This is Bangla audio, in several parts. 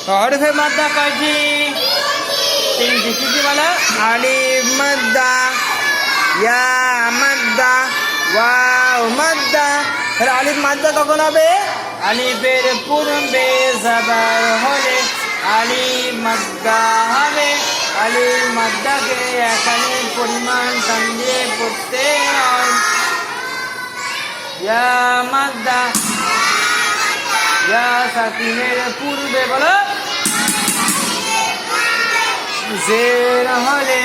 হরফে মাদ্দা কয়টি? তিনটি। কি কি বলো? আলিফ মাদ্দা, ইয়া মাদ্দা, ওয়াও মাদ্দা। তাহলে আলিফ মাদ্দা কখন হবে? আলিফের পূর্বে জবর হলে আলিফ মাদ্দা হবে। আলিফ মাদ্দাকে এখানে পরিমাণ টান দিয়ে পড়তে হয়। ইয়া মাদ্দা, ইয়া সাকিনের পূর্বে বলো জের হলে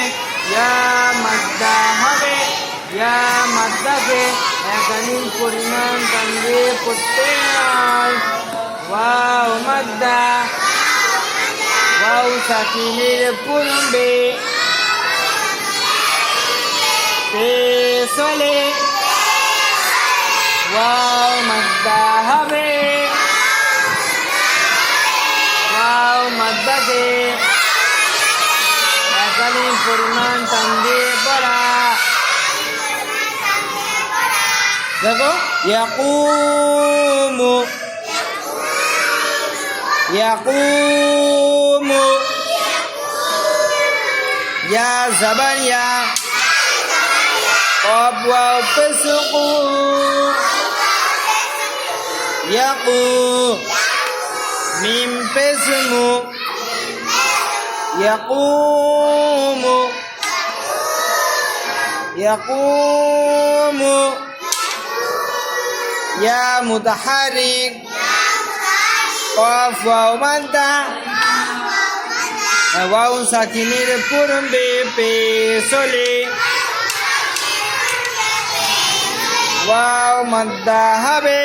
ইয়া মাদ্দা হবে। ইয়া মাদ্দাকে এখানে পরিমাণ টান দিয়ে পড়তে হয়। ওয়াও মাদ্দা, ওয়াও সাকিনের পূর্বে পেশ হলে ওয়াও মাদ্দা হবে। ওয়াও মাদ্দাকে এখানে পরিমাণ টান দিয়ে পড়া। দেখো ইয়াকুমু, ইয়াকুমু, ইয়া জবর ইয়া, কফ ওয়াও পেশ কু, ইয়াকু, মিম পেশ মু, ইয়াকুমু, ইয়াকুমু, ইয়া মুতাহারিক, কফ ওয়াও মাদ্দা, ওয়াও সাকিনের পূর্বে পেশ হলে ওয়াও মাদ্দা হবে।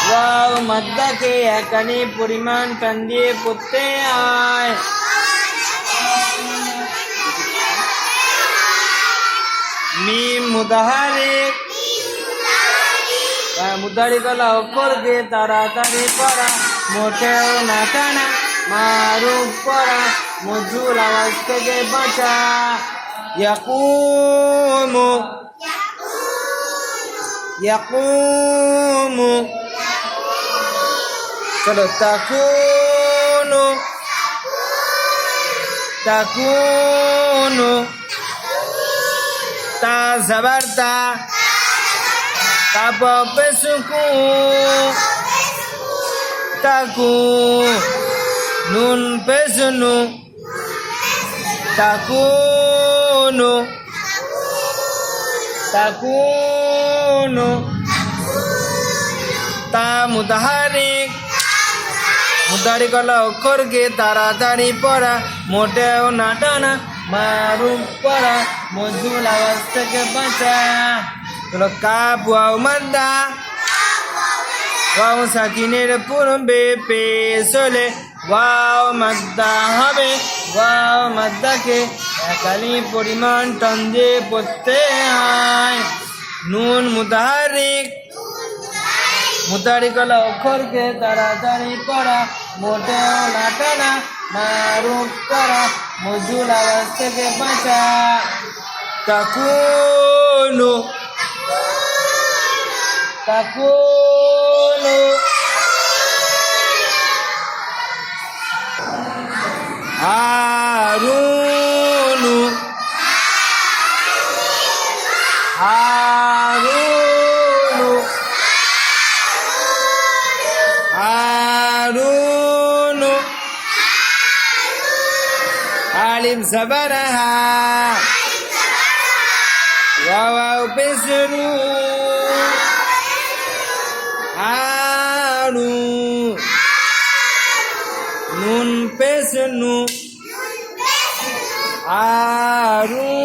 ওয়াও মাদ্দাকে এখানে পরিমাণ টান দিয়ে পড়তে হয়। মিম মুতাহারিক, মুতাহারিক হলো অক্ষরকে তাড়াতাড়ি পড়া, মোটেও না টানা, মারুফ পড়া, মজুর আওয়াজ থেকে বাঁচা। ইয়াকুমু, ইয়াকুমু, চলো তাকুনু, তাকুনু, তা জবর তা, তাপ পেশকু, তাকু, নুন পেশনু, তাকুনু, তাকুনু, তা মুতাহারিক, মুতাহারিক হলো অক্ষরকে তাড়াতাড়ি পড়া, মোটেও না টানা, মারুফ পড়া, মজুর আওয়াজ থেকে বাঁচা। চলো কাফ ওয়াও মাদ্দা, ওয়াও সাকিনের পূর্বে পেশ হলে ওয়াও মাদ্দা হবে। ওয়াও মাদ্দাকে একালি পরিমাণ টান দিয়ে পড়তে হয়। নুন মুতাহারিক, মুতাহারিক হলো অক্ষরকে তাড়াতাড়ি পড়া, মোটেও না টানা, মারুফ পড়া, মজুর আওয়াজ থেকে বাঁচা। তাকুনু, তাকুনু, হারুনু, হারুনু, হারুনু, আলিফ জবর হা, ওয়াও পেশ রু, হারু, নুন পেশ নু, হারুনু,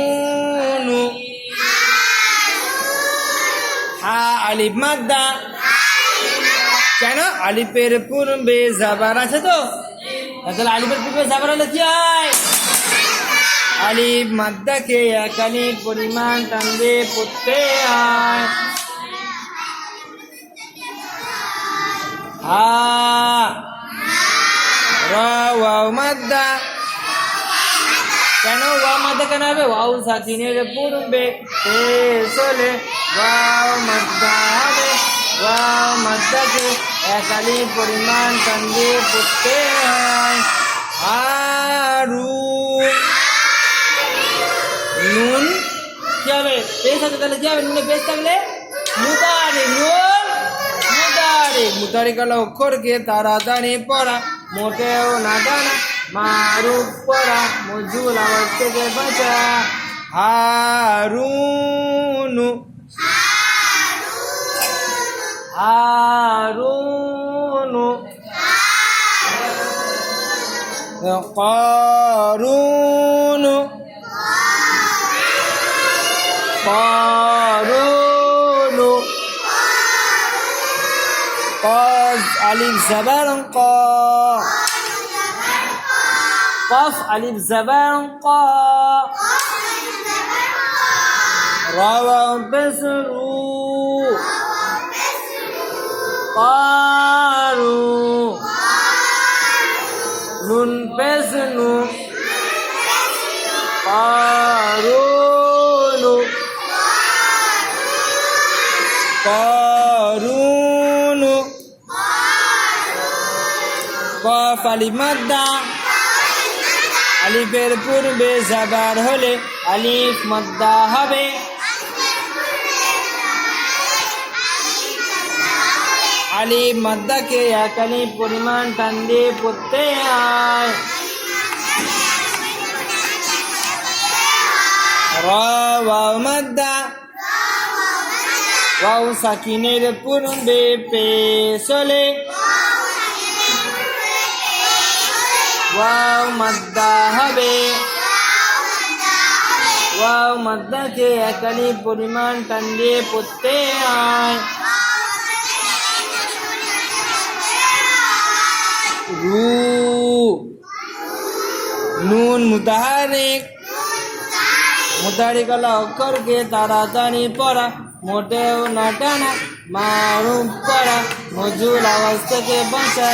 হা আলিফ মাদ্দা। কেন? আলিফের পূর্বে জাবার আছে তো, তাহলে আলিফের পূর্বে জাবার হলে কি হয়? আলিফ মাদ্দাকে একালি পরিমাণ টান দিয়ে পড়তে হয়। হা রা ওয়াও মাদ্দা। কেন ওয়াও মাদ্দা কেন হবে? ওয়াও সাকিনের পূর্বে পেশ হলে ওয়াও মাদ্দা হবে। ওয়াও মাদ্দাকে এক আলিফ পরিমাণ টান দিয়ে পড়তে হয়। হারুন, নুন কি হবে? পেশ আছে, তাহলে কি হবে? নুনে পেশ থাকলে মুতারি, নুন মুতারি। মুতারি কালা অক্ষরকে তাড়াতাড়ি পড়া, মোটেও না টানা, মারুফ পড়া, মজুল আওয়াজ থেকে বাঁচা। হারুনু, হারুনু। কারুনু, কারুনু। قاف ألف زبر قا، قاف ألف زبر قا. را بسرو، قارو. نون بسنو، قارونو، قارونو. قاف ألف مادة, আলিফের পূর্বে জাবার হলে আলিফ মাদ্দা হবে। আলিফ মাদ্দাকে এক আলিফ পরিমাণ টান দিয়ে পড়তে হয়। রা ওয়াও মাদ্দা, ওয়াও সাকিনের পূর্বে পেশ হলে ওয়াও মাদ্দা হবে। ওয়াও মাদ্দাকে এক আলিফ পরিমাণ টান দিয়ে পড়তে হয়। রু, নুন মুতাহারিক, মুতাহারিক আলা অক্ষরকে তাড়াতাড়ি পড়া, মোটেও না টানা, মারুফ পড়া, মজুল আওয়াজ থেকে বাঁচা।